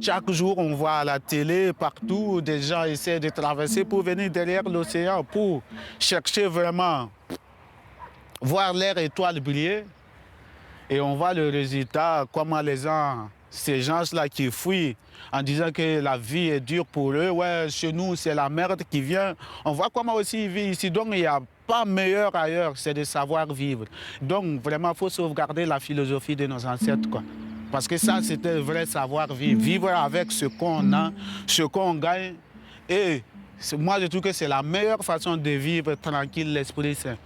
Chaque jour, on voit à la télé, partout, des gens essaient de traverser pour venir derrière l'océan, pour chercher vraiment, voir leurs étoiles briller. Et on voit le résultat, comment les gens, ces gens-là qui fuient en disant que la vie est dure pour eux. Ouais, chez nous, c'est la merde qui vient. On voit comment aussi ils vivent ici. Donc, il n'y a pas meilleur ailleurs, c'est de savoir vivre. Donc, vraiment, il faut sauvegarder la philosophie de nos ancêtres, quoi. Parce que ça, c'était le vrai savoir-vivre. Vivre avec ce qu'on a, ce qu'on gagne. Et moi, je trouve que c'est la meilleure façon de vivre tranquille, l'esprit sain.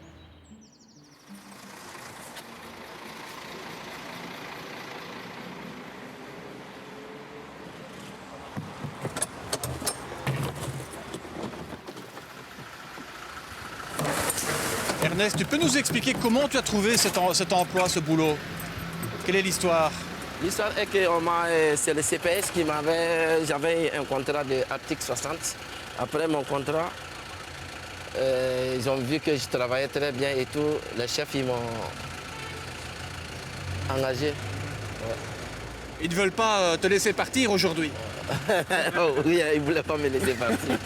Ernest, tu peux nous expliquer comment tu as trouvé cet emploi, ce boulot? Quelle est l'histoire? L'histoire est que c'est le CPS qui m'avait... J'avais un contrat de article 60. Après mon contrat, ils ont vu que je travaillais très bien et tout. Les chefs, ils m'ont engagé. Ouais. Ils ne veulent pas te laisser partir aujourd'hui? Oh, oui, ils ne voulaient pas me laisser partir.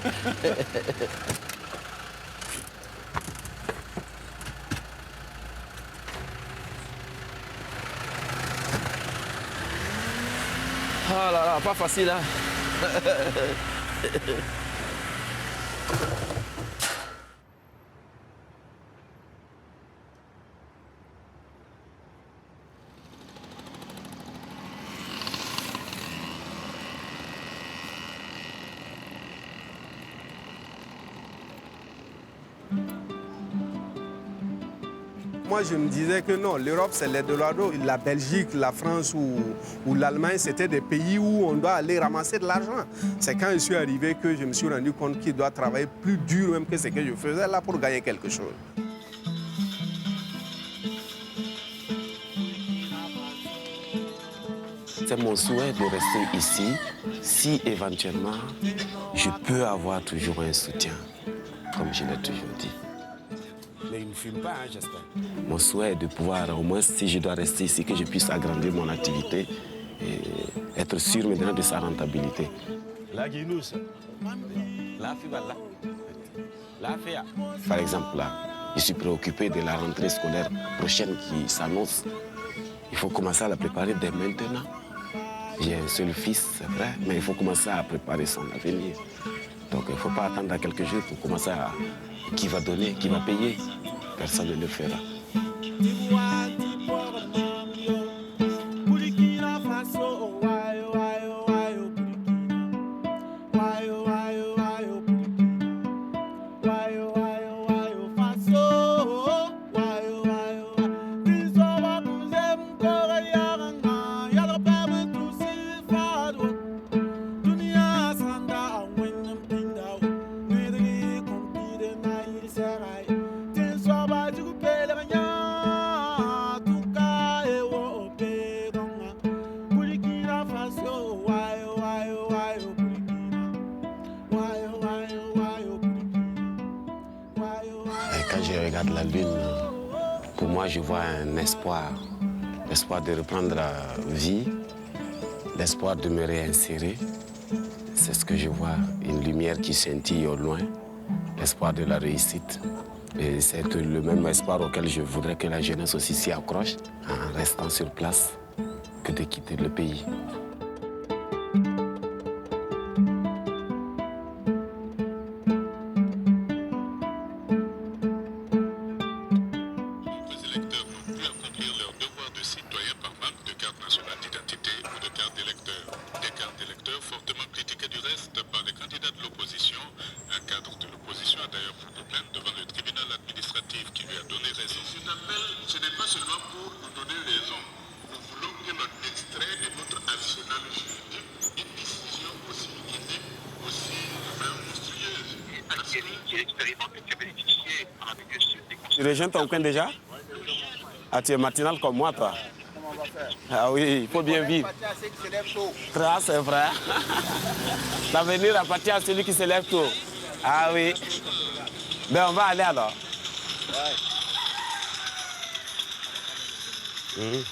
Oh là là, pas facile, hein. Moi, je me disais que non, l'Europe, c'est l'Eldorado. La Belgique, la France ou l'Allemagne, c'était des pays où on doit aller ramasser de l'argent. C'est quand je suis arrivé que je me suis rendu compte qu'il doit travailler plus dur même que ce que je faisais là pour gagner quelque chose. C'est mon souhait de rester ici si éventuellement je peux avoir toujours un soutien, comme je l'ai toujours dit. Mais il ne fume pas, hein, j'espère. Mon souhait est de pouvoir, au moins si je dois rester ici, que je puisse agrandir mon activité et être sûr maintenant de sa rentabilité. Par exemple, là, je suis préoccupé de la rentrée scolaire prochaine qui s'annonce. Il faut commencer à la préparer dès maintenant. J'ai un seul fils, c'est vrai, mais il faut commencer à préparer son avenir. Donc il ne faut pas attendre à quelques jours pour commencer à... Qui va donner, qui va payer? Personne ne le fera. Quand je regarde la lune, pour moi, je vois un espoir. L'espoir de reprendre vie, l'espoir de me réinsérer. C'est ce que je vois, une lumière qui scintille au loin, l'espoir de la réussite. Et c'est le même espoir auquel je voudrais que la jeunesse aussi s'y accroche, en restant sur place, que de quitter le pays. Tu rejoins ton coin déjà? Ah, tu es matinal comme moi, toi? Ah oui, il faut bien vivre. Ah, c'est vrai. L'avenir appartient à celui qui se lève tôt. Ah oui. Ben, on va aller alors. Ouais.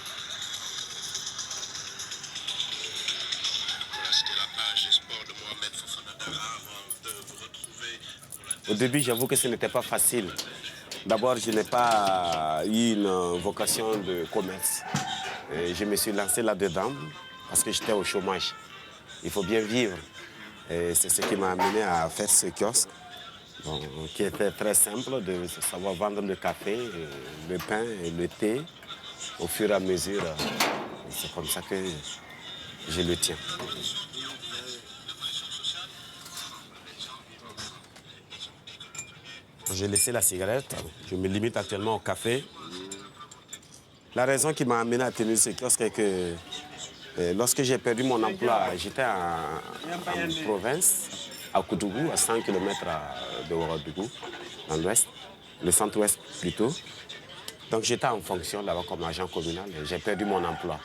Au début, j'avoue que ce n'était pas facile. D'abord, je n'ai pas eu une vocation de commerce. Et je me suis lancé là-dedans parce que j'étais au chômage. Il faut bien vivre. Et c'est ce qui m'a amené à faire ce kiosque, bon, qui était très simple, de savoir vendre le café, le pain et le thé au fur et à mesure. C'est comme ça que je le tiens. J'ai laissé la cigarette, je me limite actuellement au café. La raison qui m'a amené à tenir ce kiosque est que lorsque j'ai perdu mon emploi, j'étais en province, à Koudougou, à 100 km de Ouagadougou, dans l'ouest, le centre-ouest plutôt. Donc j'étais en fonction là-bas comme agent communal et j'ai perdu mon emploi.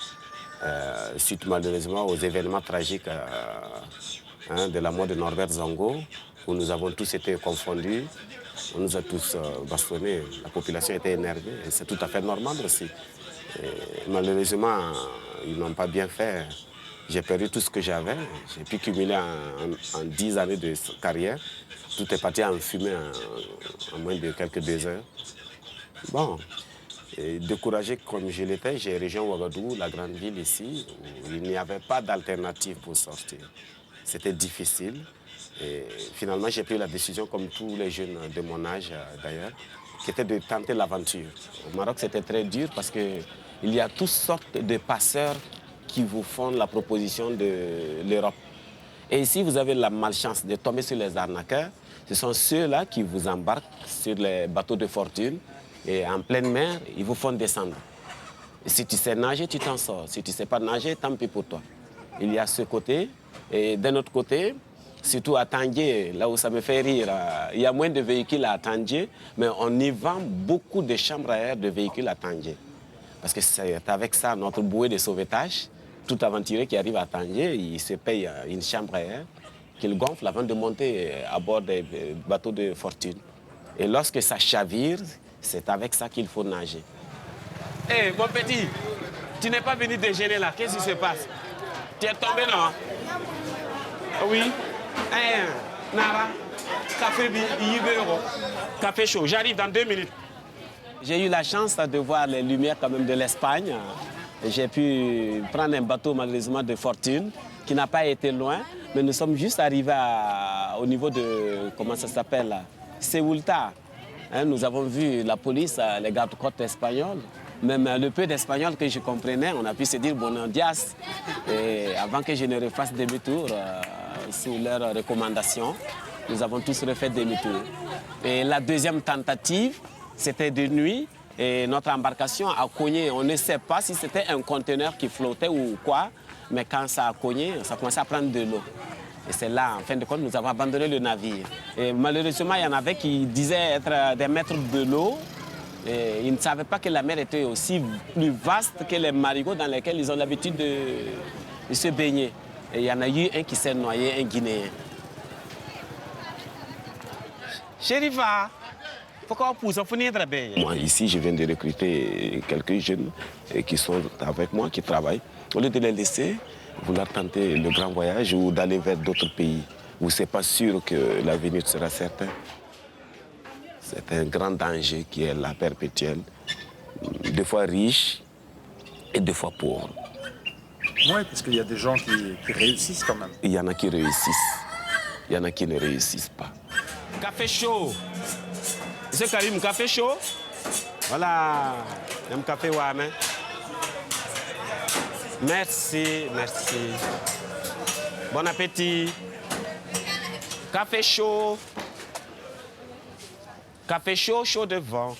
Suite malheureusement aux événements tragiques de la mort de Norbert Zongo, où nous avons tous été confondus. On nous a tous bastonnés, la population était énervée et c'est tout à fait normal aussi. Et malheureusement, ils n'ont pas bien fait. J'ai perdu tout ce que j'avais. J'ai pu cumuler en 10 années de carrière. Tout est parti en fumée en moins de quelques 2 heures. Bon, et découragé comme je l'étais, j'ai rejoint Ouagadougou, la grande ville ici, où il n'y avait pas d'alternative pour sortir. C'était difficile. Et finalement, j'ai pris la décision, comme tous les jeunes de mon âge d'ailleurs, qui était de tenter l'aventure. Au Maroc, c'était très dur parce qu'il y a toutes sortes de passeurs qui vous font la proposition de l'Europe. Et ici, vous avez la malchance de tomber sur les arnaqueurs. Ce sont ceux-là qui vous embarquent sur les bateaux de fortune et en pleine mer, ils vous font descendre. Et si tu sais nager, tu t'en sors. Si tu ne sais pas nager, tant pis pour toi. Il y a ce côté. Et d'un autre côté, surtout à Tangier, là où ça me fait rire, il y a moins de véhicules à Tangier, mais on y vend beaucoup de chambres à air de véhicules à Tangier. Parce que c'est avec ça notre bouée de sauvetage. Tout aventurier qui arrive à Tangier, il se paye une chambre à air qu'il gonfle avant de monter à bord des bateaux de fortune. Et lorsque ça chavire, c'est avec ça qu'il faut nager. Hé, mon petit, tu n'es pas venu déjeuner là, qu'est-ce qui se passe? Tu es tombé, non? Oui. Nara, café chaud, j'arrive dans 2 minutes. J'ai eu la chance de voir les lumières quand même de l'Espagne. J'ai pu prendre un bateau malheureusement de fortune qui n'a pas été loin, mais nous sommes juste arrivés au niveau de, comment ça s'appelle, Ceuta. Nous avons vu la police, les gardes-côtes espagnols. Même le peu d'espagnol que je comprenais, on a pu se dire buenos días. Et avant que je ne refasse demi-tour, sous leurs recommandations, nous avons tous refait demi-tour. Et la deuxième tentative, c'était de nuit. Et notre embarcation a cogné. On ne sait pas si c'était un conteneur qui flottait ou quoi, mais quand ça a cogné, ça commençait à prendre de l'eau. Et c'est là, en fin de compte, nous avons abandonné le navire. Et malheureusement, il y en avait qui disaient être des maîtres de l'eau. Et ils ne savaient pas que la mer était aussi plus vaste que les marigots dans lesquels ils ont l'habitude de se baigner. Et il y en a eu un qui s'est noyé, un Guinéen. Chérifa, pourquoi vous poussez très bien? Moi, ici, je viens de recruter quelques jeunes qui sont avec moi, qui travaillent. Au lieu de les laisser, vouloir tenter le grand voyage ou d'aller vers d'autres pays où ce n'est pas sûr que l'avenir sera certain. C'est un grand danger qui est là perpétuel, des fois riche et des fois pauvre. Oui, parce qu'il y a des gens qui réussissent quand même. Il y en a qui réussissent, il y en a qui ne réussissent pas. Café chaud. Monsieur Karim, café chaud? Voilà, un café ouame. Merci, merci. Bon appétit. Café chaud. Café chaud, chaud devant.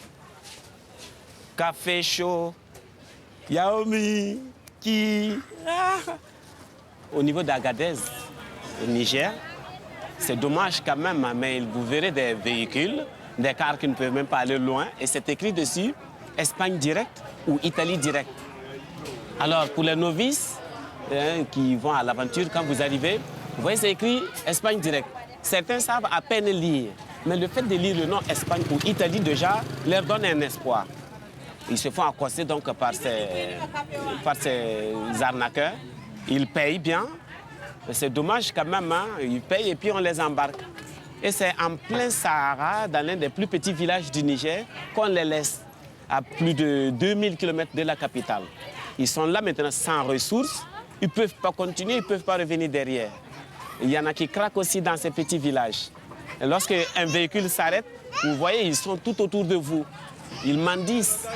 Café chaud. Yaomi, qui... Au niveau d'Agadez, au Niger, c'est dommage quand même, mais vous verrez des véhicules, des cars qui ne peuvent même pas aller loin, et c'est écrit dessus Espagne direct ou Italie direct. Alors, pour les novices qui vont à l'aventure, quand vous arrivez, vous voyez, c'est écrit Espagne direct. Certains savent à peine lire, mais le fait de lire le nom Espagne ou Italie, déjà, leur donne un espoir. Ils se font accoster donc par ces arnaqueurs. Ils payent bien. C'est dommage quand même, hein? Ils payent et puis on les embarque. Et c'est en plein Sahara, dans l'un des plus petits villages du Niger, qu'on les laisse à plus de 2000 km de la capitale. Ils sont là maintenant sans ressources, ils ne peuvent pas continuer, ils ne peuvent pas revenir derrière. Il y en a qui craquent aussi dans ces petits villages. Et lorsque un véhicule s'arrête, vous voyez, ils sont tout autour de vous. Ils mendicent.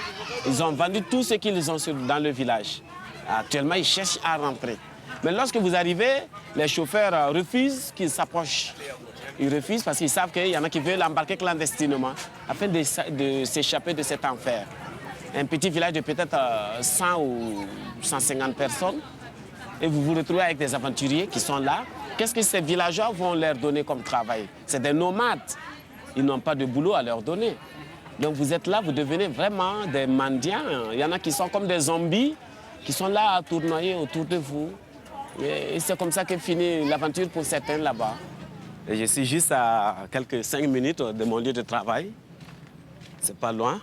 Ils ont vendu tout ce qu'ils ont dans le village. Actuellement, ils cherchent à rentrer. Mais lorsque vous arrivez, les chauffeurs refusent qu'ils s'approchent. Ils refusent parce qu'ils savent qu'il y en a qui veulent embarquer clandestinement afin de s'échapper de cet enfer. Un petit village de peut-être 100 ou 150 personnes. Et vous vous retrouvez avec des aventuriers qui sont là. Qu'est-ce que ces villageois vont leur donner comme travail? C'est des nomades. Ils n'ont pas de boulot à leur donner. Donc vous êtes là, vous devenez vraiment des mendiants. Il y en a qui sont comme des zombies, qui sont là à tournoyer autour de vous. Et c'est comme ça que finit l'aventure pour certains là-bas. Et je suis juste à quelques 5 minutes de mon lieu de travail. C'est pas loin.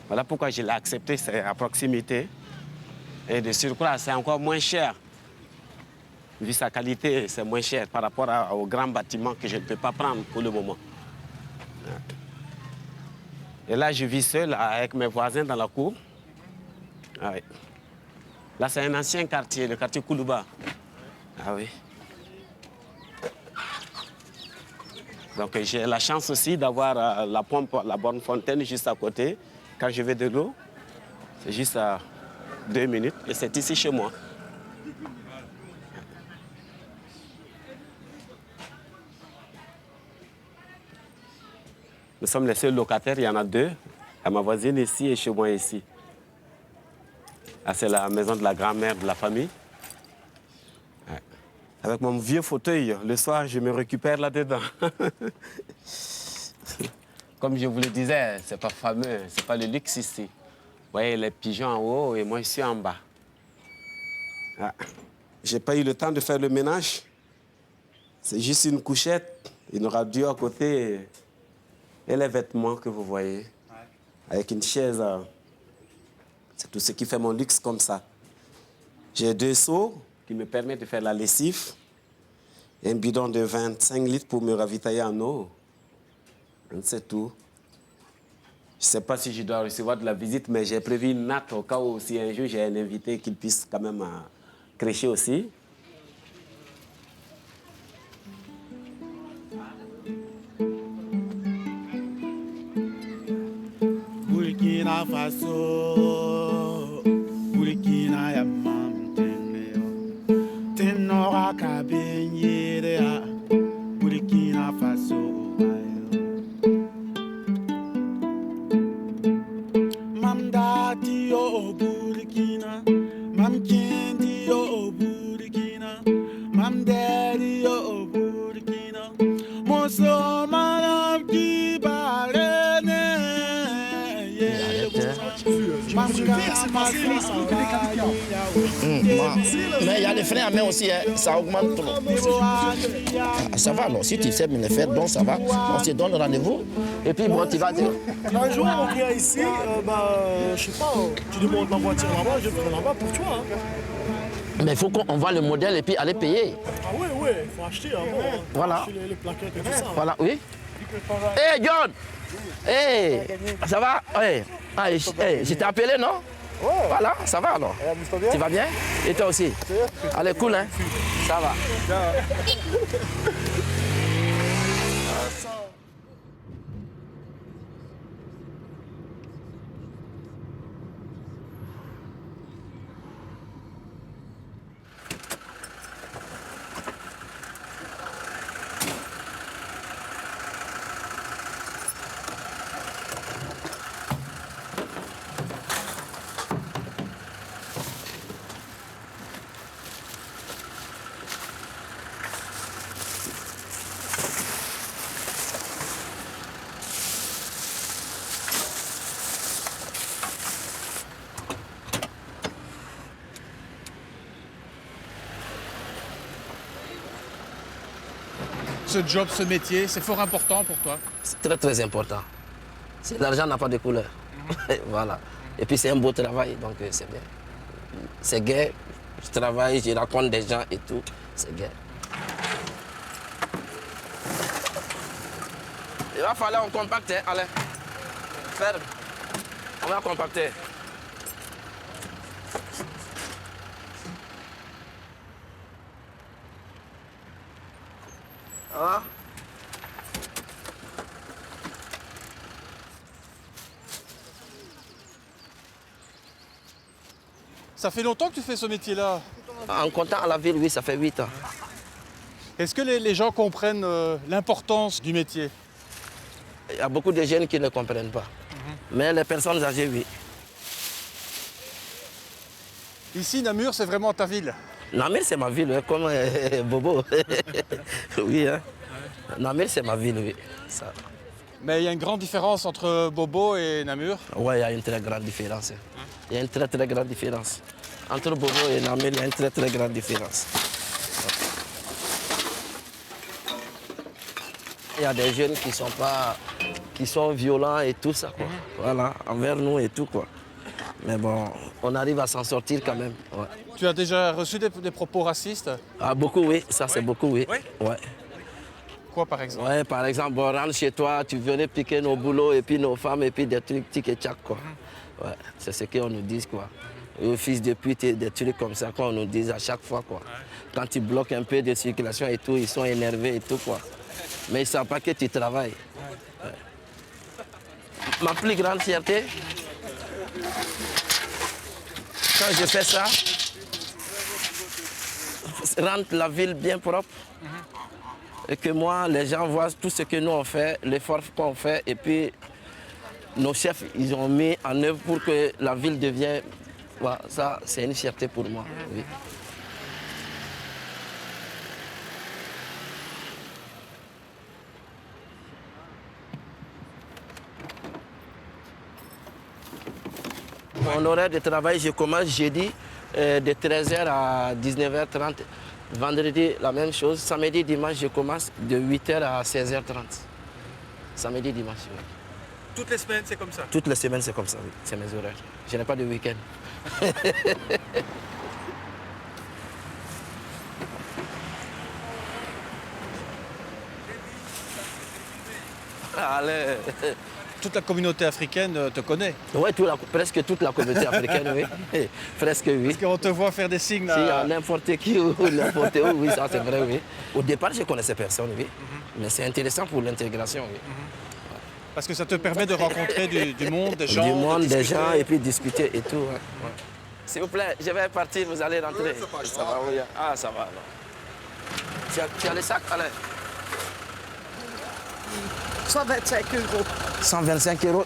Voilà pourquoi je l'ai accepté, c'est à proximité. Et de surcroît, c'est encore moins cher. Vu sa qualité, c'est moins cher par rapport aux grands bâtiments que je ne peux pas prendre pour le moment. Et là, je vis seul avec mes voisins dans la cour. Ah oui. Là, c'est un ancien quartier, le quartier Koulouba. Ah oui. Donc, j'ai la chance aussi d'avoir la pompe, la borne fontaine juste à côté. Quand je vais de l'eau, c'est juste à 2 minutes et c'est ici chez moi. Nous sommes les seuls locataires, il y en a 2. À ma voisine ici et chez moi ici. Ah, c'est la maison de la grand-mère de la famille. Ouais. Avec mon vieux fauteuil, le soir, je me récupère là-dedans. Comme je vous le disais, c'est pas fameux, c'est pas le luxe ici. Vous voyez les pigeons en haut et moi ici en bas. Ah. J'ai pas eu le temps de faire le ménage. C'est juste une couchette, une radio à côté et les vêtements que vous voyez. Avec une chaise. C'est tout ce qui fait mon luxe comme ça. J'ai 2 seaux qui me permettent de faire la lessive. Et un bidon de 25 litres pour me ravitailler en eau. C'est tout. Je ne sais pas si je dois recevoir de la visite, mais j'ai prévu une natte au cas où si un jour j'ai un invité qu'il puisse quand même crécher aussi. Burkina Faso, Burkina Yamam Teneo, Tenora Kabenyere, Burkina Faso. Mam Dati o Burkina, Mam Kendi o Burkina, Mam Daddy o Burkina, Moso Manam Ki Balene. Mais il y a les freins à main aussi, hein. Ça augmente trop. Ah, ça va, non. Si tu sais me le faire, donc ça va. On se donne rendez-vous. Et puis, bon, tu vas dire. Un jour, on vient ici, je sais pas, tu demandes ma voiture là-bas, je ferai là-bas pour toi. Hein. Mais il faut qu'on voit le modèle et puis aller payer. Ah oui, oui, il faut acheter avant. Voilà. Acheter les plaquettes et tout ça. Voilà, oui. Hey, John! Hey! Ça va? Hey. Ah, hey, je t'ai appelé, non? Ouais. Voilà, ça va alors. Tu vas bien? Et toi aussi? Allez, cool, hein? Ça va. Ce job, ce métier, c'est fort important pour toi? C'est très, très important. L'argent n'a pas de couleur. Voilà. Et puis c'est un beau travail, donc c'est bien. C'est gai. Je travaille, je rencontre des gens et tout. C'est gai. falloir on compacte, hein. Allez. Ferme. On va compacter. Ah. Ça fait longtemps que tu fais ce métier-là. En comptant à la ville, oui, ça fait 8 ans. Est-ce que les gens comprennent l'importance du métier? Il y a beaucoup de jeunes qui ne comprennent pas. Mais les personnes âgées, oui. Ici, Namur, c'est vraiment ta ville. Namur, c'est ma ville, hein, comme Bobo. Oui, hein. Namur, c'est ma ville, oui. Ça. Mais il y a une grande différence entre Bobo et Namur. Oui, il y a une très grande différence. Il y a une très, très grande différence. Entre Bobo et Namur, il y a une très, très grande différence. Il y a des jeunes qui sont violents et tout ça, quoi. Voilà, envers nous et tout, quoi. Mais bon, on arrive à s'en sortir quand même. Ouais. Tu as déjà reçu des propos racistes? Ah, beaucoup, oui. Ça, c'est beaucoup, oui. Oui? Ouais. Quoi, par exemple? Ouais, par exemple, bon, rentre chez toi, tu venais piquer nos boulots et puis nos femmes et puis des trucs tic et tchac, quoi. Ouais, c'est ce qu'on nous dit, quoi. Et fils de pute et des trucs comme ça qu'on nous dit à chaque fois, quoi. Quand tu bloques un peu de circulation et tout, ils sont énervés et tout, quoi. Mais ils ne savent pas que tu travailles. Ouais. Ma plus grande fierté, quand je fais ça, rendre la ville bien propre. Et que moi, les gens voient tout ce que nous on fait, l'effort qu'on fait, et puis nos chefs, ils ont mis en œuvre pour que la ville devienne... Voilà, ça, c'est une fierté pour moi. Oui. Mon horaire de travail, je commence jeudi de 13h à 19h30. Vendredi, la même chose. Samedi, dimanche, je commence de 8h à 16h30. Samedi, dimanche, oui. Toutes les semaines, c'est comme ça? Toutes les semaines, c'est comme ça, oui. C'est mes horaires. Je n'ai pas de week-end. Allez. Toute la communauté africaine te connaît. Oui, presque toute la communauté africaine, oui. Presque, oui. Parce qu'on te voit faire des signes. S'il y a n'importe qui ou n'importe où, oui, ça c'est vrai, oui. Au départ, je ne connaissais personne, oui. Mais c'est intéressant pour l'intégration, oui. Parce que ça te permet de rencontrer du monde, des gens. Du monde, de des discuter. gens, et puis discuter et tout. Ouais. S'il vous plaît, je vais partir, vous allez rentrer. Ça va, oui. Ah, ça va alors. Tu as les sacs, allez. 125 €. 125 €,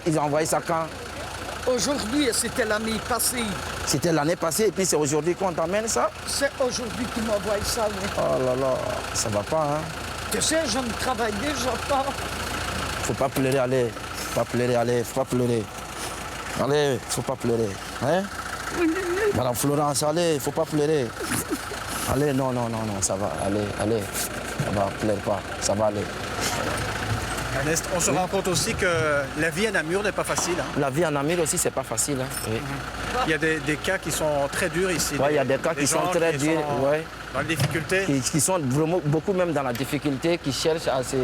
ils ont envoyé ça quand? Aujourd'hui, c'était l'année passée. C'était l'année passée et puis c'est aujourd'hui qu'on t'amène ça? C'est aujourd'hui qu'ils m'envoient ça, oui. Oh là là, ça va pas, hein? Tu sais, je ne travaille déjà pas. Faut pas pleurer, allez. Faut pas pleurer, allez. Faut pas pleurer. Allez, faut pas pleurer. Hein? Madame Florence, allez, faut pas pleurer. Allez, non, ça va. Allez. Ça va, pleure pas. Ça va aller. Ernest, on se rend compte aussi que la vie à Namur n'est pas facile. Hein. La vie en Namur aussi, c'est pas facile. Hein. Oui. Il y a des cas qui sont très durs ici. Ouais, il y a des cas qui sont très durs. Ouais. Dans les difficultés. Qui sont vraiment beaucoup même dans la difficulté, qui cherchent à se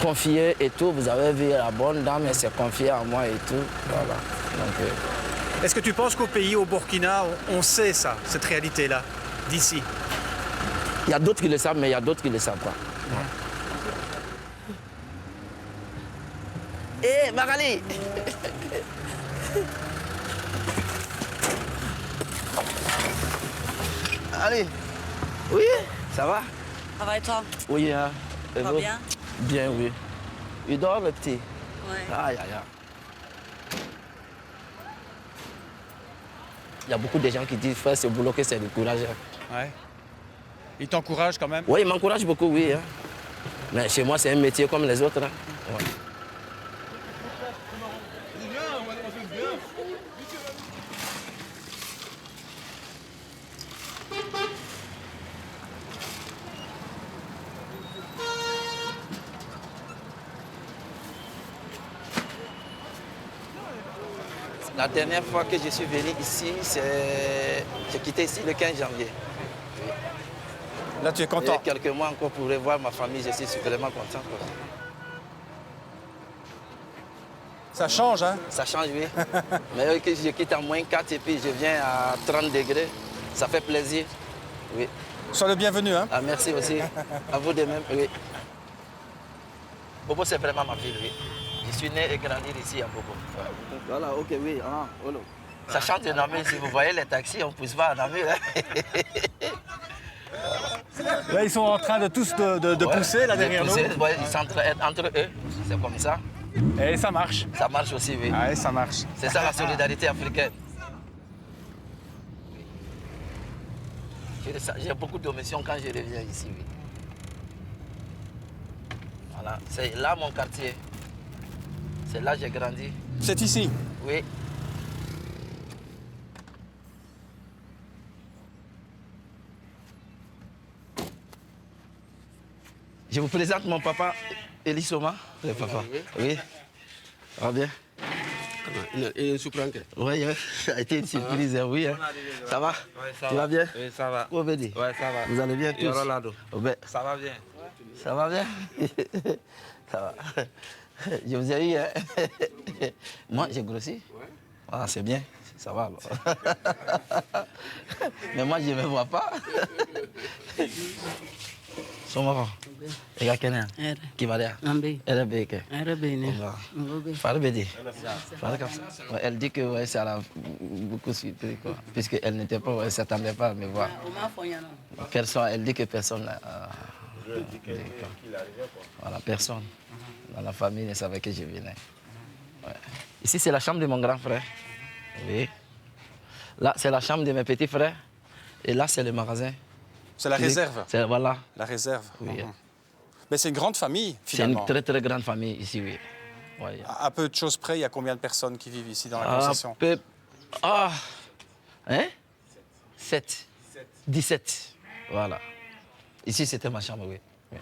confier et tout. Vous avez vu la bonne dame, elle s'est confiée à moi et tout. Voilà. Donc, est-ce que tu penses qu'au pays, au Burkina, on sait ça, cette réalité-là, d'ici? Il y a d'autres qui le savent, mais il y a d'autres qui ne le savent pas. Hé, Magali! Allez. Oui, ça va? Ça va et toi? Oui, hein. Ça va bien? Bien, oui. Il dort, le petit? Oui. Aïe. Il y a beaucoup de gens qui disent faire ce boulot que c'est du courage. Ouais. Ils t'encouragent quand même? Oui, ils m'encouragent beaucoup, oui. Hein. Mais chez moi, c'est un métier comme les autres. Hein. Ouais. La dernière fois que je suis venu ici, j'ai quitté ici le 15 janvier. Là, tu es content? Et quelques mois encore pour revoir ma famille, je suis vraiment content. Ça change, hein? Ça change, oui. Mais que je quitte à -4 et puis je viens à 30 degrés, ça fait plaisir. Oui. Sois le bienvenu, hein? Ah, merci aussi. À vous de même, oui. Bobo, c'est vraiment ma ville, oui. Je suis né et grandi ici à Bobo. Ouais. Voilà, ok, oui. Ah, voilà. Ça chante énormément. Si vous voyez les taxis, on ne pousse pas en amur. Hein. Là, ils sont en train de tous de pousser là derrière nous. Ouais, ils s'entraident entre eux. C'est comme ça. Et ça marche. Ça marche aussi, oui. Ah, et ça marche. C'est ça la solidarité africaine. J'ai beaucoup d'émotions quand je reviens ici, oui. Voilà, c'est là mon quartier. C'est là que j'ai grandi. C'est ici? Oui. Je vous présente mon papa, Eli Soma. Oui, papa. Oui. Ça va bien? Et Soupranke. Oui, ça a été une surprise, oui. Hein. Ça va? Ouais, ça tu va. vas bien? Oui, ça va. Comment Ouais, ça va. Vous allez bien tous? Oh, ben, ça va bien. Ça va bien? Ça va. Je vous ai eu, hein? Moi, j'ai grossi. Ouais. Ah, c'est bien. Ça va alors. Mais moi, je ne me vois pas. Somoro. Ega kenen. Kibaria. Ambi. Erebeke. Erebene. Farbedi. Elle dit que ouais, ça l'a beaucoup surpris, quoi. Puisqu'elle n'était pas, elle ne s'attendait pas à me voir. Elle dit que personne. Voilà, personne. Dans la famille ne savait que je venais. Ouais. Ici, c'est la chambre de mon grand frère. Oui. Là, c'est la chambre de mes petits frères. Et là, c'est le magasin. C'est la réserve. Voilà. La réserve. Oui. Mais c'est une grande famille, finalement. C'est une très, très grande famille ici, oui. Ouais. À peu de choses près, il y a combien de personnes qui vivent ici dans la concession? Ah, hein? 7. 17. Voilà. Ici, c'était ma chambre, oui. Oui.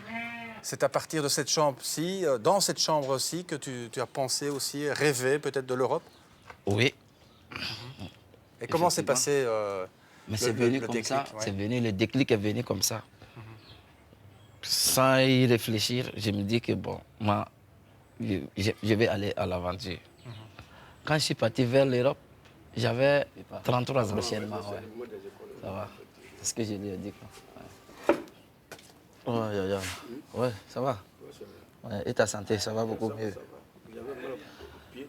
C'est à partir de cette chambre-ci, dans cette chambre-ci, que tu as pensé aussi, rêvé peut-être de l'Europe? Oui. Et comment s'est passé Mais c'est venu comme ça, ouais. C'est venu, le déclic est venu comme ça. Sans y réfléchir, je me dis que bon, moi, je vais aller à l'aventure. Quand je suis parti vers l'Europe, j'avais 33 ans prochainement. Ouais. Ça va. C'est ce que je lui ai dit. Ouais. Ouais, ça va. Ouais. Et ta santé, ça va beaucoup mieux. Il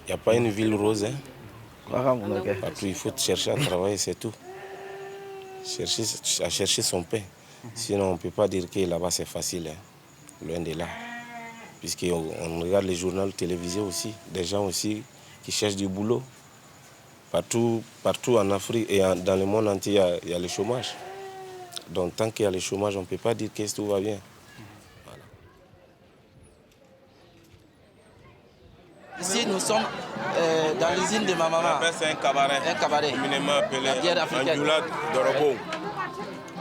n'y a pas une ville rose, hein? Partout, il faut chercher à travailler, c'est tout. À chercher son pain. Sinon, on ne peut pas dire que là-bas c'est facile, hein. Loin de là. Puisqu'on regarde les journaux télévisés aussi, des gens aussi qui cherchent du boulot. Partout en Afrique et dans le monde entier, il y a le chômage. Donc tant qu'il y a le chômage, on ne peut pas dire que tout va bien. Voilà. Ici, nous sommes dans l'usine de ma maman. C'est un cabaret. Un cabaret. Communément appelé Angoula Dorobo.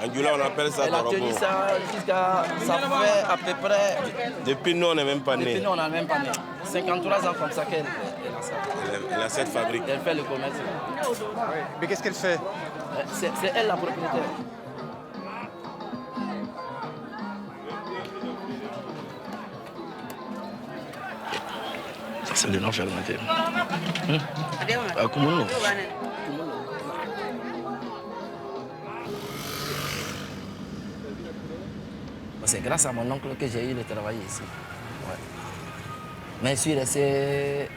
Angoula, on appelle ça Dorobo. Elle a tenu ça jusqu'à... Ça fait à peu près... Depuis nous, on n'est même pas né. Depuis nous, on n'est même pas né. 53 ans comme ça qu'elle a ça. Elle a cette fabrique. Elle fait le commerce. Mais qu'est-ce qu'elle fait? C'est elle la propriétaire. C'est le nom fermenté. C'est grâce à mon oncle que j'ai eu le travail ici. Ouais. Mais je suis resté...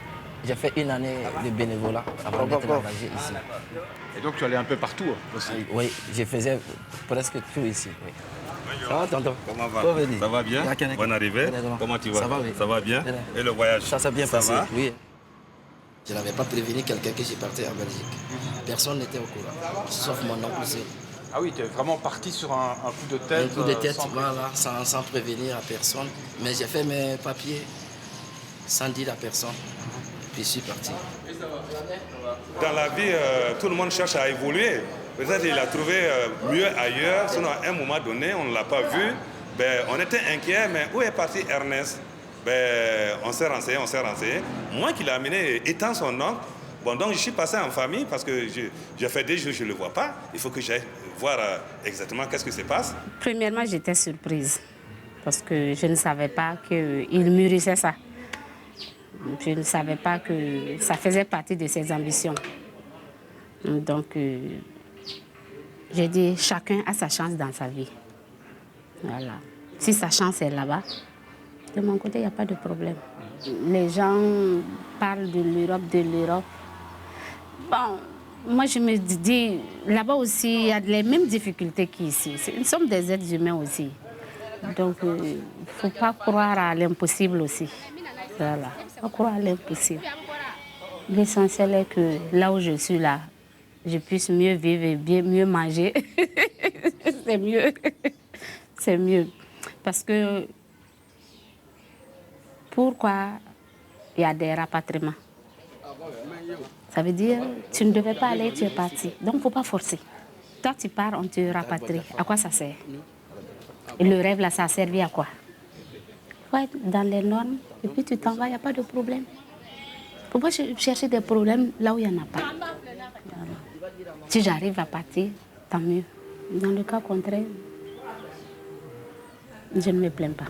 J'ai fait une année de bénévolat avant de travailler ici. Et donc tu allais un peu partout aussi? Oui, je faisais presque tout ici. Oui. Ça va, tonton? Comment va? Ça va bien? Bonne arrivée. Comment tu vas? Ça va, oui. Ça va bien? Et le voyage? Ça s'est bien passé, va? oui. Je n'avais pas prévenu quelqu'un que j'ai parti en Belgique. Personne n'était au courant, sauf mon oncle seul. Ah oui, tu es vraiment parti sur un coup de tête? Un coup de tête, voilà, sans prévenir à personne. Mais j'ai fait mes papiers sans dire à personne. Puis je suis parti. Dans la vie, tout le monde cherche à évoluer. Peut-être qu'il a trouvé mieux ailleurs, sinon à un moment donné, on ne l'a pas vu. Ben, on était inquiets, mais où est parti Ernest? Ben, on s'est renseigné. Moi qui l'ai amené étant son oncle, bon, donc je suis passé en famille parce que j'ai fait des jours, je ne le vois pas. Il faut que j'aille voir exactement qu'est-ce qui se passe. Premièrement, j'étais surprise parce que je ne savais pas qu'il mûrissait ça. Je ne savais pas que ça faisait partie de ses ambitions. Donc, j'ai dit, chacun a sa chance dans sa vie. Voilà. Si sa chance est là-bas, de mon côté, il n'y a pas de problème. Les gens parlent de l'Europe. Bon, moi, je me dis, là-bas aussi, il y a les mêmes difficultés qu'ici. Nous sommes des êtres humains aussi. Donc, il ne faut pas croire à l'impossible aussi. Voilà, il ne faut pas croire à l'impossible. L'essentiel est que là où je suis là, je puisse mieux vivre et mieux manger. C'est mieux. C'est mieux. Parce que, pourquoi il y a des rapatriements? Ça veut dire, tu ne devais pas aller, tu es parti. Donc, il ne faut pas forcer. Toi, tu pars, on te rapatrie. À quoi ça sert? Et le rêve, là, ça a servi à quoi? Il faut être dans les normes, et puis tu t'en vas, il n'y a pas de problème. Il ne faut pas chercher des problèmes là où il n'y en a pas. Voilà. Si j'arrive à partir, tant mieux. Dans le cas contraire, je ne me plains pas.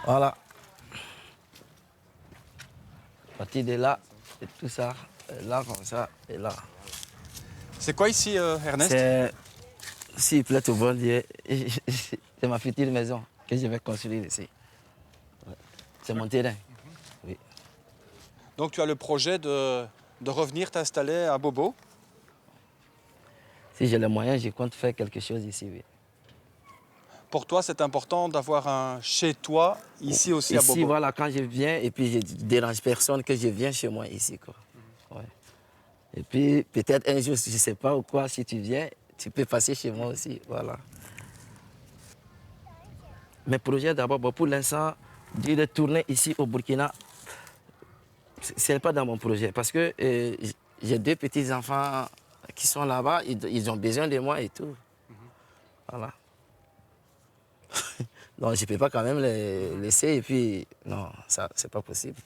Voilà. À partir de là, et tout ça, et là, comme ça, et là. C'est quoi ici, Ernest? S'il plaît au bon Dieu, c'est ma future maison que je vais construire ici. C'est mon terrain. Oui. Donc tu as le projet de revenir t'installer à Bobo? Si j'ai les moyens, je compte faire quelque chose ici, oui. Pour toi, c'est important d'avoir un chez-toi ici aussi à Bobo? Ici, voilà, quand je viens, et puis je ne dérange personne, que je viens chez moi ici, quoi. Ouais. Et puis, peut-être un jour, je ne sais pas ou quoi, si tu viens, tu peux passer chez moi aussi, voilà. Mes projets, d'abord, pour l'instant, de retourner ici au Burkina, ce n'est pas dans mon projet, parce que j'ai 2 petits-enfants qui sont là-bas, ils ont besoin de moi et tout. Voilà. Non, je ne peux pas quand même les laisser et puis, non, ça, c'est pas possible.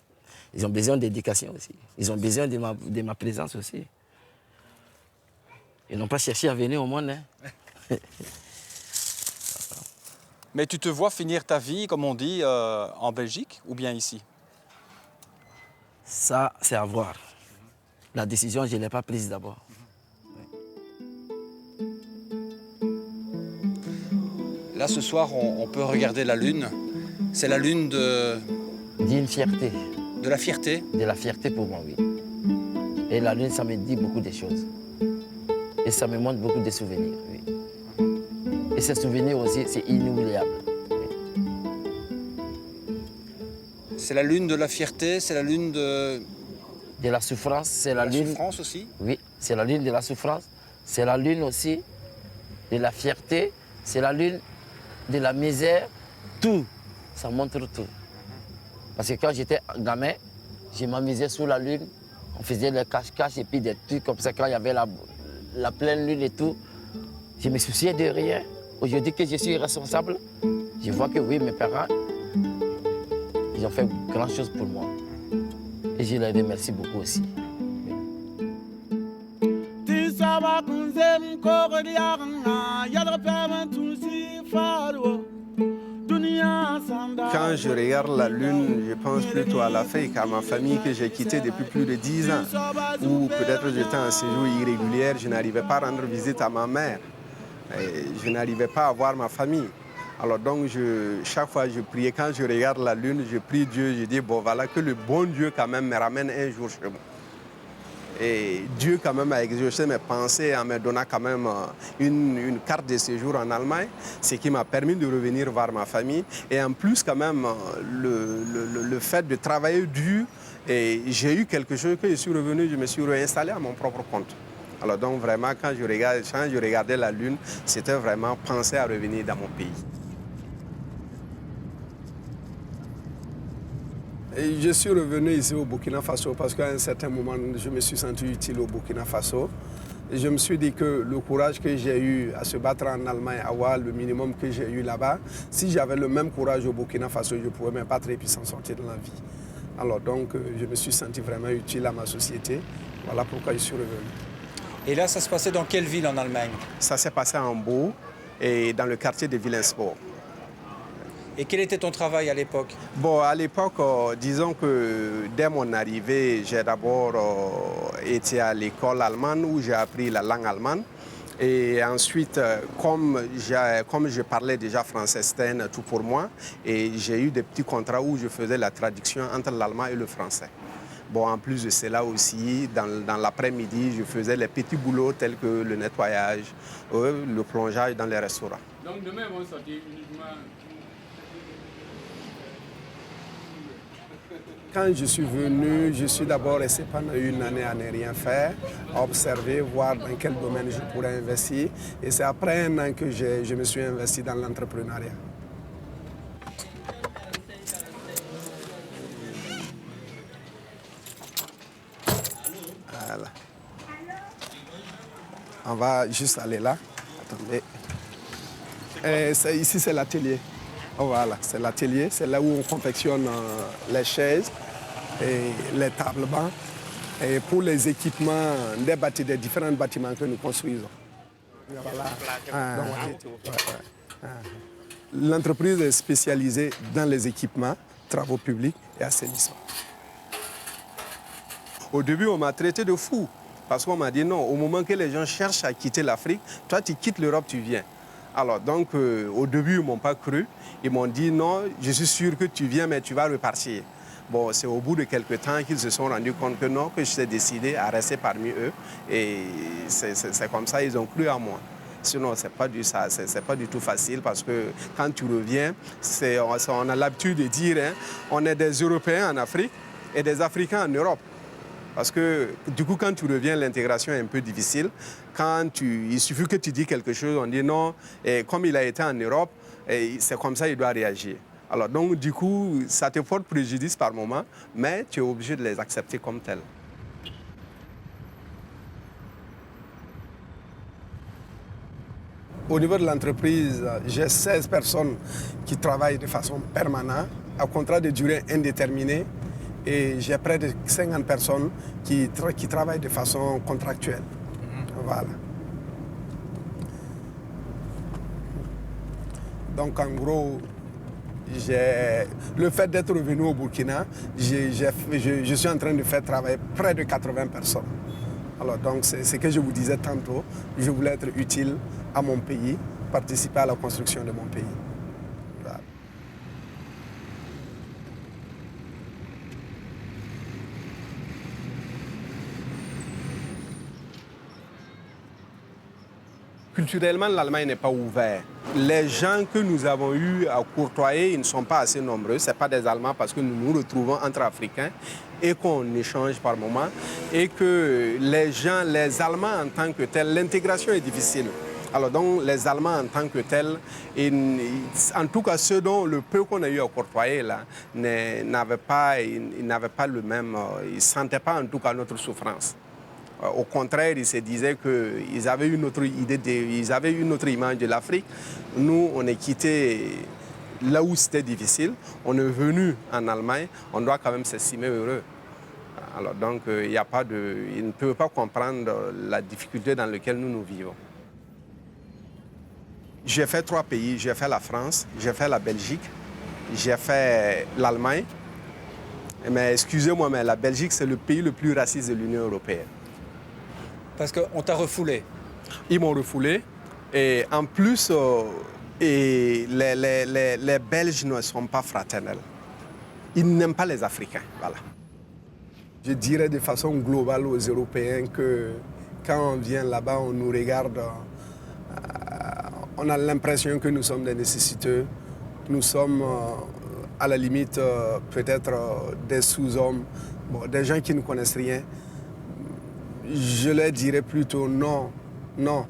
Ils ont besoin d'éducation aussi. Ils ont besoin de ma présence aussi. Ils n'ont pas cherché à venir au monde. Hein. Mais tu te vois finir ta vie, comme on dit, en Belgique ou bien ici? Ça, c'est à voir. La décision, je ne l'ai pas prise d'abord. Là, ce soir, on peut regarder la lune. C'est la lune de... D'une fierté. De la fierté? De la fierté pour moi, oui. Et la lune, ça me dit beaucoup de choses. Et ça me montre beaucoup de souvenirs, oui. Et ces souvenirs aussi, c'est inoubliable. Oui. C'est la lune de la fierté, c'est la lune de... De la souffrance, c'est la lune... La souffrance aussi? Oui, c'est la lune de la souffrance. C'est la lune aussi de la fierté. C'est la lune de la misère. Tout, ça montre tout. Parce que quand j'étais gamin, je m'amusais sous la lune. On faisait le cache-cache et puis des trucs comme ça. Quand il y avait la pleine lune et tout, je me souciais de rien. Aujourd'hui que je suis responsable, je vois que oui, mes parents, ils ont fait grand chose pour moi. Et je les remercie beaucoup aussi. Quand je regarde la lune, je pense plutôt à l'Afrique, à ma famille que j'ai quittée depuis plus de 10 ans. Ou peut-être j'étais en séjour irrégulier, je n'arrivais pas à rendre visite à ma mère. Et je n'arrivais pas à voir ma famille. Alors donc, chaque fois je priais, quand je regarde la lune, je prie Dieu, je dis, bon voilà, que le bon Dieu quand même me ramène un jour chez moi. Et Dieu quand même a exaucé mes pensées en me donnant quand même une carte de séjour en Allemagne, ce qui m'a permis de revenir voir ma famille. Et en plus quand même, le fait de travailler dur, et j'ai eu quelque chose que je suis revenu, je me suis réinstallé à mon propre compte. Alors donc vraiment, quand je regardais la lune, c'était vraiment penser à revenir dans mon pays. Et je suis revenu ici au Burkina Faso parce qu'à un certain moment, je me suis senti utile au Burkina Faso. Et je me suis dit que le courage que j'ai eu à se battre en Allemagne, à avoir le minimum que j'ai eu là-bas, si j'avais le même courage au Burkina Faso, je pouvais me battre et puis s'en sortir de la vie. Alors donc, je me suis senti vraiment utile à ma société. Voilà pourquoi je suis revenu. Et là, ça se passait dans quelle ville en Allemagne? Ça s'est passé à Hambourg et dans le quartier de Wilhelmsburg. Et quel était ton travail à l'époque? Bon, à l'époque, disons que dès mon arrivée, j'ai d'abord été à l'école allemande où j'ai appris la langue allemande. Et ensuite, comme je parlais déjà français, c'était tout pour moi. Et j'ai eu des petits contrats où je faisais la traduction entre l'allemand et le français. Bon, en plus de cela aussi, dans l'après-midi, je faisais les petits boulots tels que le nettoyage, le plongeage dans les restaurants. Donc demain, ils vont sortir uniquement... Quand je suis venu, je suis d'abord resté pendant une année à ne rien faire, à observer, voir dans quel domaine je pourrais investir. Et c'est après un an que je me suis investi dans l'entrepreneuriat. Voilà. On va juste aller là. Attendez. Ici, c'est l'atelier. Oh, voilà, c'est l'atelier. C'est là où on confectionne les chaises et les tables bancs. Et pour les équipements des différents bâtiments que nous construisons. Voilà. L'entreprise est spécialisée dans les équipements, travaux publics et assainissement. Au début, on m'a traité de fou. Parce qu'on m'a dit non, au moment que les gens cherchent à quitter l'Afrique, toi tu quittes l'Europe, tu viens. Alors donc, au début, ils ne m'ont pas cru. Ils m'ont dit non, je suis sûr que tu viens, mais tu vas repartir. Bon, c'est au bout de quelques temps qu'ils se sont rendus compte que non, que je suis décidé à rester parmi eux. Et c'est comme ça, ils ont cru en moi. Sinon, ce n'est pas du tout facile parce que quand tu reviens, on a l'habitude de dire, hein, on est des Européens en Afrique et des Africains en Europe. Parce que du coup, quand tu reviens, l'intégration est un peu difficile. Il suffit que tu dis quelque chose, on dit non, et comme il a été en Europe, c'est comme ça qu'il doit réagir. Alors donc, du coup, ça te porte préjudice par moment, mais tu es obligé de les accepter comme tels. Au niveau de l'entreprise, j'ai 16 personnes qui travaillent de façon permanente, à contrat de durée indéterminée. Et j'ai près de 50 personnes qui travaillent de façon contractuelle. Voilà. Donc en gros, le fait d'être revenu au Burkina, je suis en train de faire travailler près de 80 personnes. Alors donc c'est ce que je vous disais tantôt, je voulais être utile à mon pays, participer à la construction de mon pays. Voilà. Culturellement, l'Allemagne n'est pas ouverte. Les gens que nous avons eus à courtoyer, ils ne sont pas assez nombreux. Ce n'est pas des Allemands parce que nous nous retrouvons entre Africains et qu'on échange par moments. Et que les Allemands en tant que tels, l'intégration est difficile. Alors donc, les Allemands en tant que tels, en tout cas ceux dont le peu qu'on a eu à courtoyer là, n'avaient pas le même, ils ne sentaient pas en tout cas notre souffrance. Au contraire, ils se disaient qu'ils avaient une autre idée, ils avaient une autre image de l'Afrique. Nous, on est quittés là où c'était difficile. On est venu en Allemagne, on doit quand même s'estimer heureux. Alors donc, ils ne peuvent pas comprendre la difficulté dans laquelle nous vivons. J'ai fait 3 pays, j'ai fait la France, j'ai fait la Belgique, j'ai fait l'Allemagne. Mais excusez-moi, mais la Belgique, c'est le pays le plus raciste de l'Union européenne. Parce qu'on t'a refoulé. Ils m'ont refoulé. Et en plus, les Belges ne sont pas fraternels. Ils n'aiment pas les Africains. Voilà. Je dirais de façon globale aux Européens que quand on vient là-bas, on nous regarde, on a l'impression que nous sommes des nécessiteux. Nous sommes, à la limite, peut-être des sous-hommes, des gens qui ne connaissent rien. Je leur dirais plutôt non, non.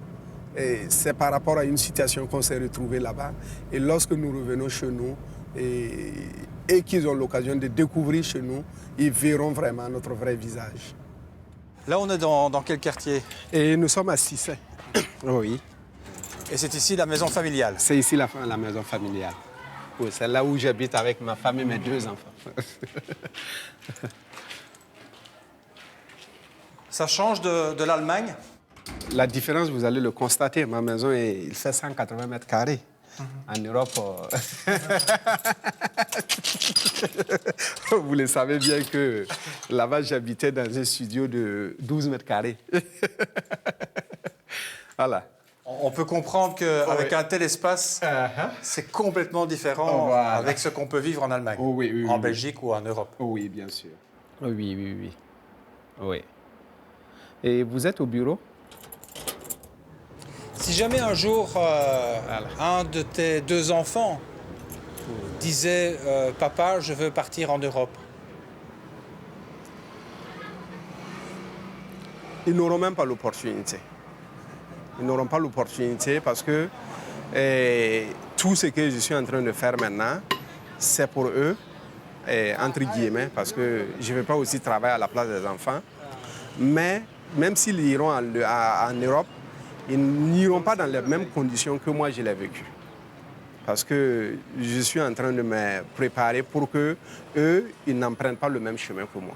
C'est par rapport à une situation qu'on s'est retrouvé là-bas. Et lorsque nous revenons chez nous et qu'ils ont l'occasion de découvrir chez nous, ils verront vraiment notre vrai visage. Là, on est dans quel quartier? Et nous sommes à Cissé. Oui. Et c'est ici la maison familiale? C'est ici la maison familiale. Oui, c'est là où j'habite avec ma femme et mes 2 enfants. Ça change de l'Allemagne? La différence, vous allez le constater. Ma maison, il fait 180 mètres carrés. En Europe, vous le savez bien que là-bas, j'habitais dans un studio de 12 mètres carrés. Voilà. On peut comprendre qu'avec un tel espace, c'est complètement différent avec ce qu'on peut vivre en Allemagne, en Belgique ou en Europe. Oui, bien sûr. Oui. Et vous êtes au bureau? Si jamais un jour, un de tes deux enfants disait « Papa, je veux partir en Europe », ils n'auront même pas l'opportunité. Ils n'auront pas l'opportunité parce que tout ce que je suis en train de faire maintenant, c'est pour eux, entre guillemets, parce que je ne vais pas aussi travailler à la place des enfants. Mais même s'ils iront en Europe, ils n'iront pas dans les mêmes conditions que moi je l'ai vécu. Parce que je suis en train de me préparer pour qu'eux, ils n'empruntent pas le même chemin que moi.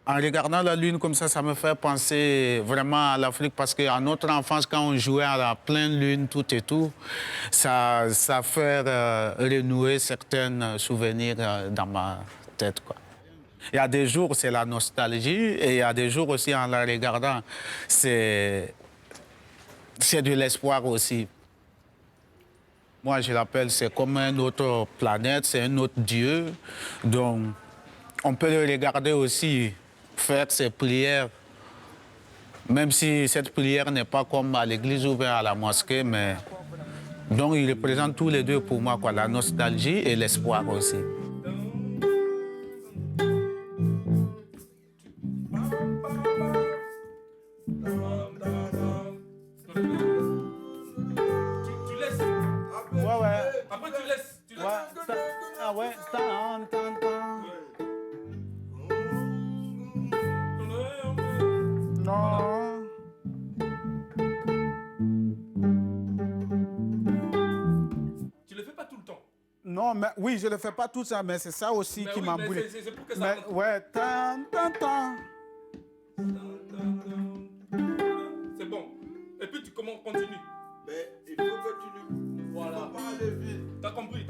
En regardant la Lune comme ça me fait penser vraiment à l'Afrique parce qu'à notre enfance, quand on jouait à la pleine Lune, tout et tout, ça fait renouer certains souvenirs dans ma tête, quoi. Il y a des jours, c'est la nostalgie, et il y a des jours aussi, en la regardant, c'est de l'espoir aussi. Moi, je l'appelle, c'est comme une autre planète, c'est un autre Dieu. Donc, on peut le regarder aussi, faire ses prières, même si cette prière n'est pas comme à l'église ou bien à la mosquée, mais donc ils représentent tous les deux pour moi, quoi, la nostalgie et l'espoir aussi. Après tu laisses. Non. Tu le fais pas tout le temps. Non, mais oui, je le fais pas tout ça, mais c'est ça aussi qui m'embrouille. C'est pour que ça. Ouais, C'est bon. Et puis tu continues. Mais il faut que tu ne... Voilà. Faut pas aller vite. T'as compris.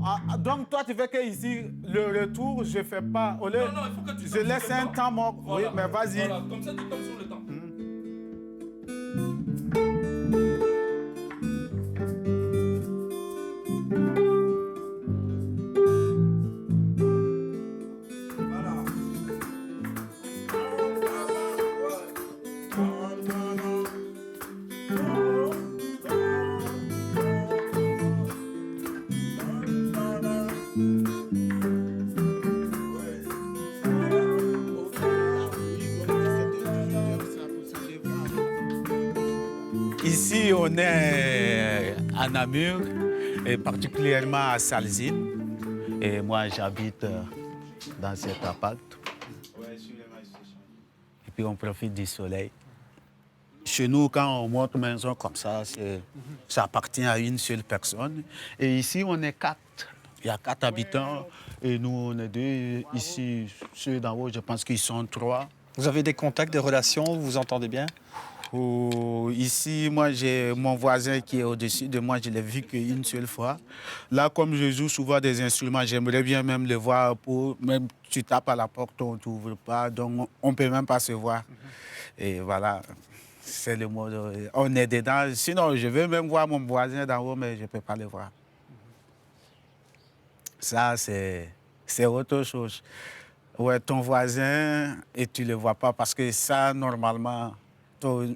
Ah, donc toi, tu veux que ici, le retour, je fais pas. Au lieu, Non, il faut que tu je laisse un temps mort. Voilà. Oui, mais vas-y. Voilà. Comme ça, tu tombes sur le temps. Ici, on est à Namur, et particulièrement à Salzine. Et moi, j'habite dans cet appart. Et puis, on profite du soleil. Chez nous, quand on monte une maison comme ça, ça appartient à une seule personne. Et ici, on est 4. Il y a 4 habitants et nous, on est 2. Ici, ceux d'en haut, je pense qu'ils sont 3. Vous avez des contacts, des relations, vous vous entendez bien? Ici, moi, j'ai mon voisin qui est au-dessus de moi, je l'ai vu qu'une seule fois. Là, comme je joue souvent des instruments, j'aimerais bien même le voir. Même tu tapes à la porte, on ne t'ouvre pas, donc on ne peut même pas se voir. Et voilà, c'est le mot. On est dedans. Sinon, je veux même voir mon voisin d'en haut, mais je ne peux pas le voir. Ça, c'est autre chose. Ouais, ton voisin, et tu ne le vois pas, parce que ça, normalement...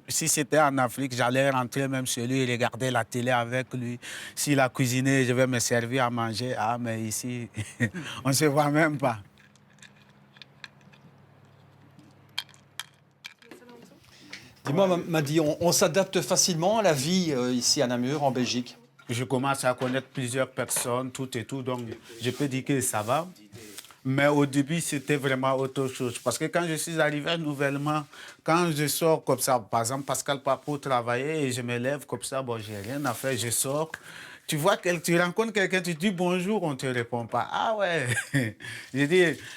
Si c'était en Afrique, j'allais rentrer même chez lui et regarder la télé avec lui. S'il a cuisiné, je vais me servir à manger. Ah, mais ici, on ne se voit même pas. Dis-moi, Madi, on s'adapte facilement à la vie ici à Namur, en Belgique? Je commence à connaître plusieurs personnes, tout et tout, donc je peux dire que ça va. Mais au début, c'était vraiment autre chose. Parce que quand je suis arrivé nouvellement, quand je sors comme ça, par exemple, Pascal part pour travailler et je me lève comme ça, bon, j'ai rien à faire, je sors. tu vois, tu rencontres quelqu'un, tu dis bonjour, on ne te répond pas. Ah ouais.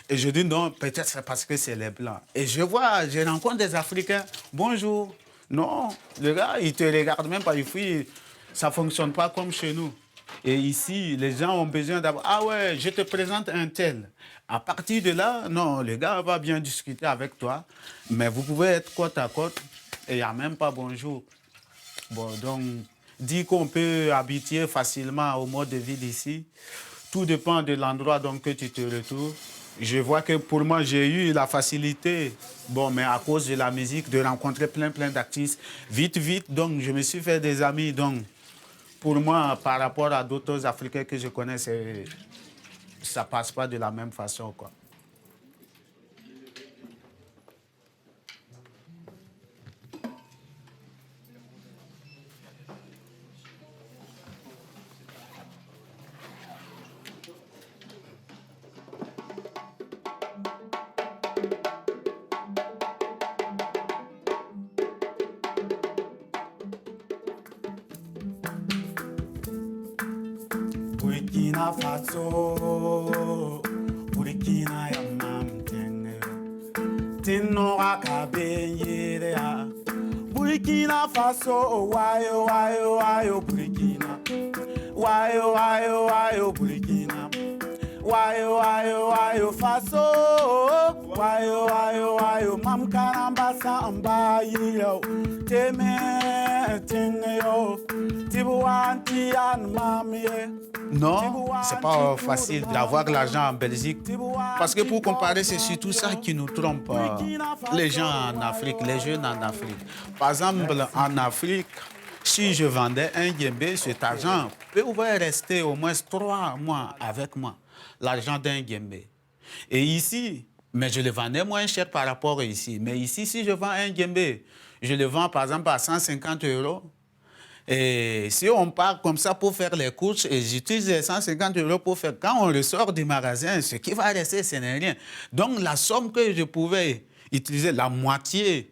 Je dis non, peut-être c'est parce que c'est les Blancs. Et je rencontre des Africains, bonjour. Non, le gars, il ne te regarde même pas, il fuit. Ça ne fonctionne pas comme chez nous. Et ici, les gens ont besoin d'avoir... Ah ouais, je te présente un tel. À partir de là, non, le gars va bien discuter avec toi, mais vous pouvez être côte à côte et il n'y a même pas bonjour. Bon, donc, dire qu'on peut habituer facilement au mode de vie d'ici, tout dépend de l'endroit que tu te retrouves. Je vois que pour moi, j'ai eu la facilité, bon, mais à cause de la musique, de rencontrer plein d'artistes. Vite, donc, je me suis fait des amis. Donc, pour moi, par rapport à d'autres Africains que je connais, ça ne passe pas de la même façon, quoi. Burkina Faso, Burkina Yamam Tinora Kabenyea, Burkina Faso, wayo, Burkina, wayo, Burkina, wayo, Faso, wayo, Mam Karambasa Ambayo, Teme, Tineo, Tibuanti and Mamie. Non, c'est pas facile d'avoir de l'argent en Belgique. Parce que pour comparer, c'est surtout ça qui nous trompe. Les gens en Afrique, les jeunes en Afrique. Par exemple, en Afrique, si je vendais un djembé, cet argent pouvait rester au moins 3 mois avec moi. L'argent d'un djembé. Et ici, mais je le vendais moins cher par rapport à ici. Mais ici, si je vends un djembé, je le vends par exemple à 150 €. Et si on part comme ça pour faire les courses, et j'utilise les 150 € pour faire... Quand on ressort du magasin, ce qui va rester, ce n'est rien. Donc, la somme que je pouvais utiliser, la moitié,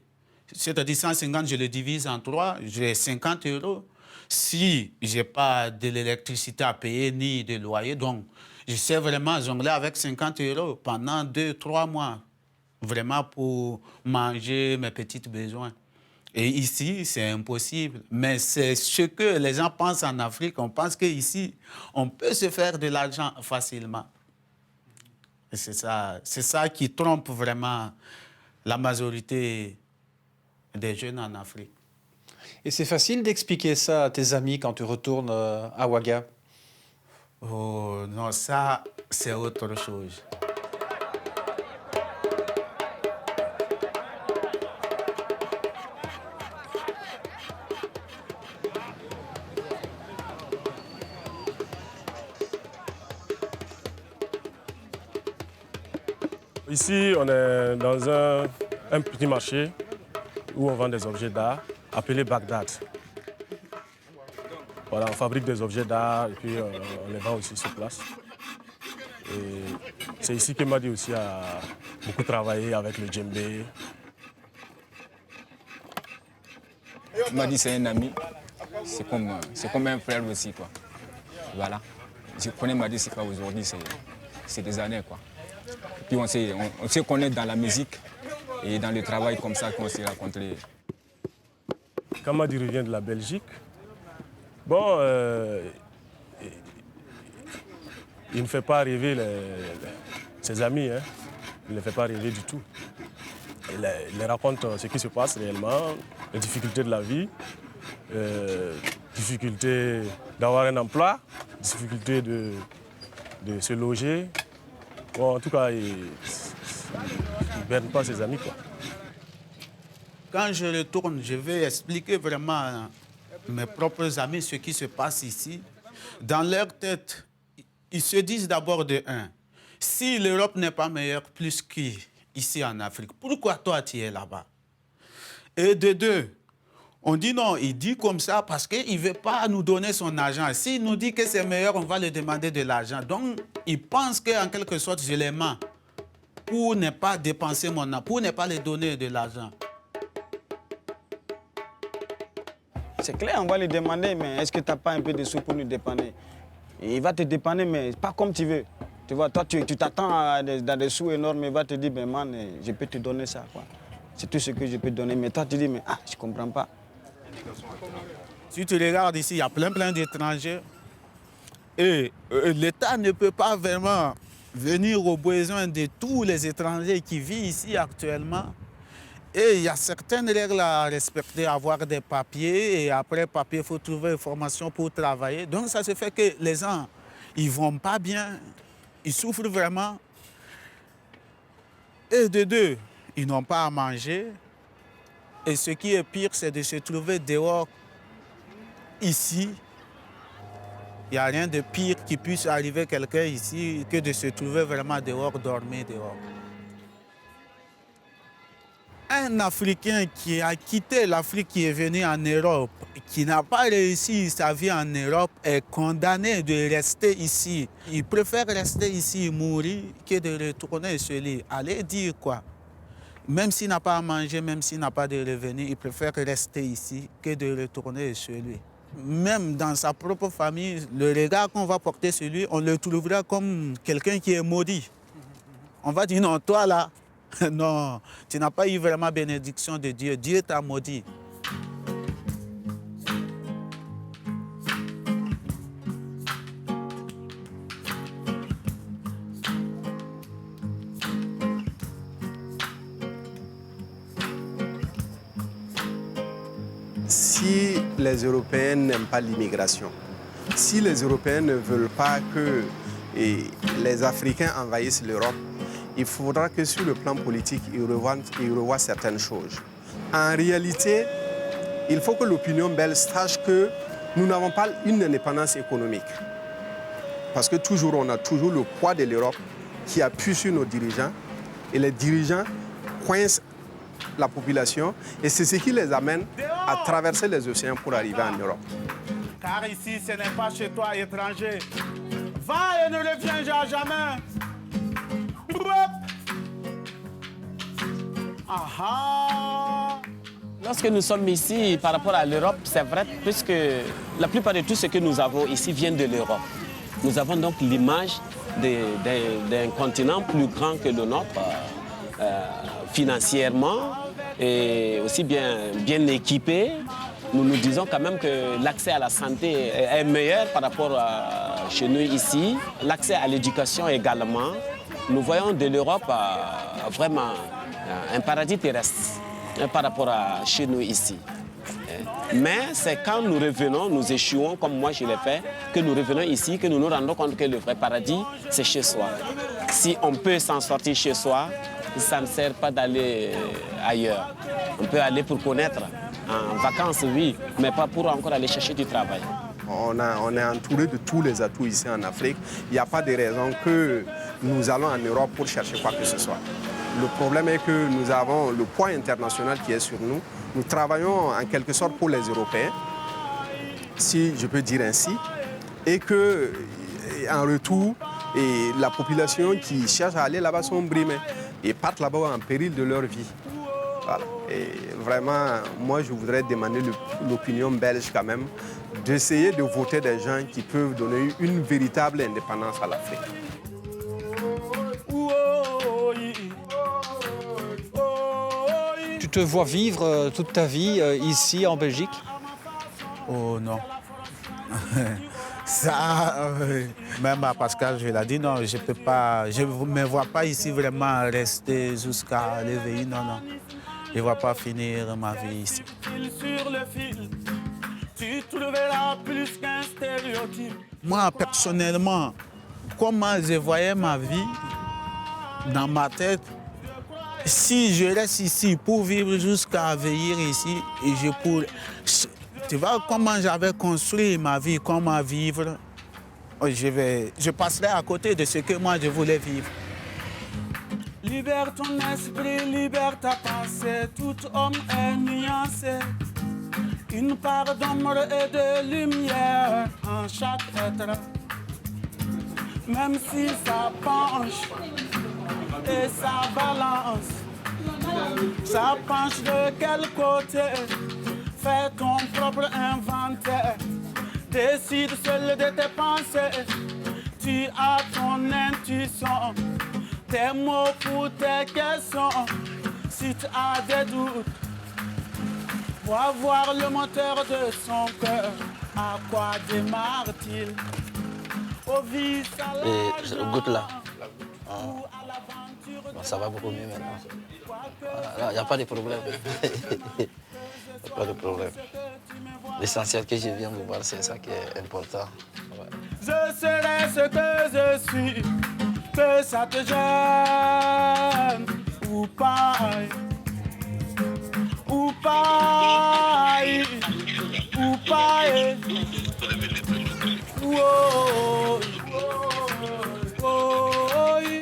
c'est-à-dire 150, je le divise en 3, j'ai 50 €. Si je n'ai pas de l'électricité à payer ni de loyer, donc je sais vraiment jongler avec 50 € pendant 2-3 mois, vraiment pour manger mes petits besoins. Et ici, c'est impossible. Mais c'est ce que les gens pensent en Afrique. On pense qu'ici, on peut se faire de l'argent facilement. Et c'est ça qui trompe vraiment la majorité des jeunes en Afrique. Et c'est facile d'expliquer ça à tes amis quand tu retournes à Ouaga? Oh non, ça, c'est autre chose. Ici, on est dans un petit marché où on vend des objets d'art appelé Bagdad. Voilà, on fabrique des objets d'art et puis on les vend aussi sur place. Et c'est ici que Madi aussi a beaucoup travaillé avec le djembé. Madi, c'est un ami, c'est comme un frère aussi, quoi. Voilà. Je connais Madi, c'est pas aujourd'hui, c'est des années, quoi. Puis on se connaît dans la musique et dans le travail comme ça qu'on s'est rencontrés. Quand Madi revient de la Belgique, bon, il ne fait pas rêver ses amis, hein. Il ne fait pas rêver du tout. Il les raconte ce qui se passe réellement, les difficultés de la vie, difficultés d'avoir un emploi, difficultés de se loger. Bon, en tout cas, il ne berne pas ses amis, quoi. Quand je retourne, je vais expliquer vraiment à mes propres amis ce qui se passe ici. Dans leur tête, ils se disent d'abord de un, si l'Europe n'est pas meilleure plus qu'ici en Afrique, pourquoi toi tu es là-bas? Et de deux, on dit non, il dit comme ça parce qu'il ne veut pas nous donner son argent. S'il nous dit que c'est meilleur, on va lui demander de l'argent. Donc, il pense qu'en quelque sorte, je les mens pour ne pas dépenser mon argent, pour ne pas lui donner de l'argent. C'est clair, on va lui demander, mais est-ce que tu n'as pas un peu de sous pour nous dépanner? Il va te dépanner, mais pas comme tu veux. Tu vois, toi, tu t'attends dans des sous énormes, il va te dire, ben man, je peux te donner ça, quoi. C'est tout ce que je peux te donner. Mais toi, tu dis, mais je ne comprends pas. Si tu regardes ici, il y a plein d'étrangers. Et l'État ne peut pas vraiment venir aux besoins de tous les étrangers qui vivent ici actuellement. Et il y a certaines règles à respecter, avoir des papiers. Et après papier, il faut trouver une formation pour travailler. Donc ça se fait que les gens, ils ne vont pas bien. Ils souffrent vraiment. Et de deux, ils n'ont pas à manger. Et ce qui est pire, c'est de se trouver dehors, ici. Il n'y a rien de pire qui puisse arriver à quelqu'un ici que de se trouver vraiment dehors, dormir dehors. Un Africain qui a quitté l'Afrique, qui est venu en Europe, qui n'a pas réussi sa vie en Europe, est condamné de rester ici. Il préfère rester ici et mourir que de retourner chez lui. Allez dire quoi? Même s'il n'a pas à manger, même s'il n'a pas de revenus, il préfère rester ici que de retourner chez lui. Même dans sa propre famille, le regard qu'on va porter sur lui, on le trouvera comme quelqu'un qui est maudit. On va dire non, toi là, non, tu n'as pas eu vraiment bénédiction de Dieu. Dieu t'a maudit. Si les Européens n'aiment pas l'immigration, si les Européens ne veulent pas que les Africains envahissent l'Europe, il faudra que sur le plan politique, ils revoient certaines choses. En réalité, il faut que l'opinion belge sache que nous n'avons pas une indépendance économique. Parce que toujours, on a toujours le poids de l'Europe qui appuie sur nos dirigeants. Et les dirigeants coincent la population. Et c'est ce qui les amène à traverser les océans pour arriver en Europe. Car ici, ce n'est pas chez toi, étranger. Va et ne reviens jamais. Lorsque nous sommes ici, par rapport à l'Europe, c'est vrai, puisque la plupart de tout ce que nous avons ici vient de l'Europe. Nous avons donc l'image d'un continent plus grand que le nôtre, financièrement, et aussi bien équipé. Nous nous disons quand même que l'accès à la santé est meilleur par rapport à chez nous ici. L'accès à l'éducation également. Nous voyons de l'Europe vraiment un paradis terrestre par rapport à chez nous ici. Mais c'est quand nous revenons, nous échouons, comme moi je l'ai fait, que nous revenons ici, que nous nous rendons compte que le vrai paradis, c'est chez soi. Si on peut s'en sortir chez soi, ça ne sert pas d'aller ailleurs. On peut aller pour connaître, en vacances, oui, mais pas pour encore aller chercher du travail. On est entouré de tous les atouts ici en Afrique. Il n'y a pas de raison que nous allons en Europe pour chercher quoi que ce soit. Le problème est que nous avons le poids international qui est sur nous. Nous travaillons en quelque sorte pour les Européens, si je peux dire ainsi, et qu'en retour, la population qui cherche à aller là-bas sont brimées et partent là-bas en péril de leur vie. Voilà. Et vraiment, moi, je voudrais demander l'opinion belge quand même d'essayer de voter des gens qui peuvent donner une véritable indépendance à l'Afrique. Tu te vois vivre toute ta vie ici en Belgique? Oh non. Ça, même à Pascal, je l'ai dit, non, je peux pas, je ne me vois pas ici vraiment rester jusqu'à l'éveil, non, non. Je ne vois pas finir ma vie ici. Sur le fil, tu trouveras plus qu'un stéréotype. Moi, personnellement, comment je voyais ma vie dans ma tête, si je reste ici pour vivre jusqu'à vieillir ici, et je pourrais... Tu vois comment j'avais construit ma vie, comment vivre, je passerai à côté de ce que moi je voulais vivre. Libère ton esprit, libère ta pensée, tout homme est nuancé. Une part d'ombre et de lumière en chaque être. Même si ça penche et ça balance, ça penche de quel côté? Fais ton propre propre inventaire. Décide seul de tes pensées. Tu as ton intuition, tes mots pour tes questions. Si tu as des doutes, va voir le moteur de son cœur. À quoi démarre-t-il? Au vice à Et je goûte là. ou à l'aventure? Bon, ça va beaucoup mieux maintenant. Il n'y a pas de problème. Il n'y a pas de problème. L'essentiel que je viens vous voir, c'est ça qui est important. Ouais. Je serai ce que je suis, que ça te gêne ou pas, ou pas, ou pas, oh, oh, oh, oh, oh.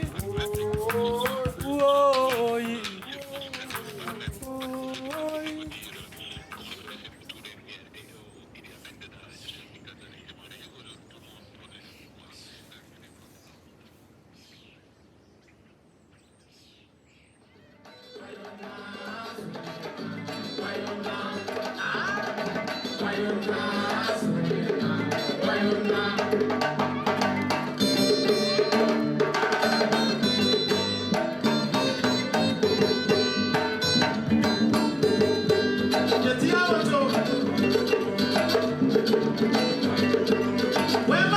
Why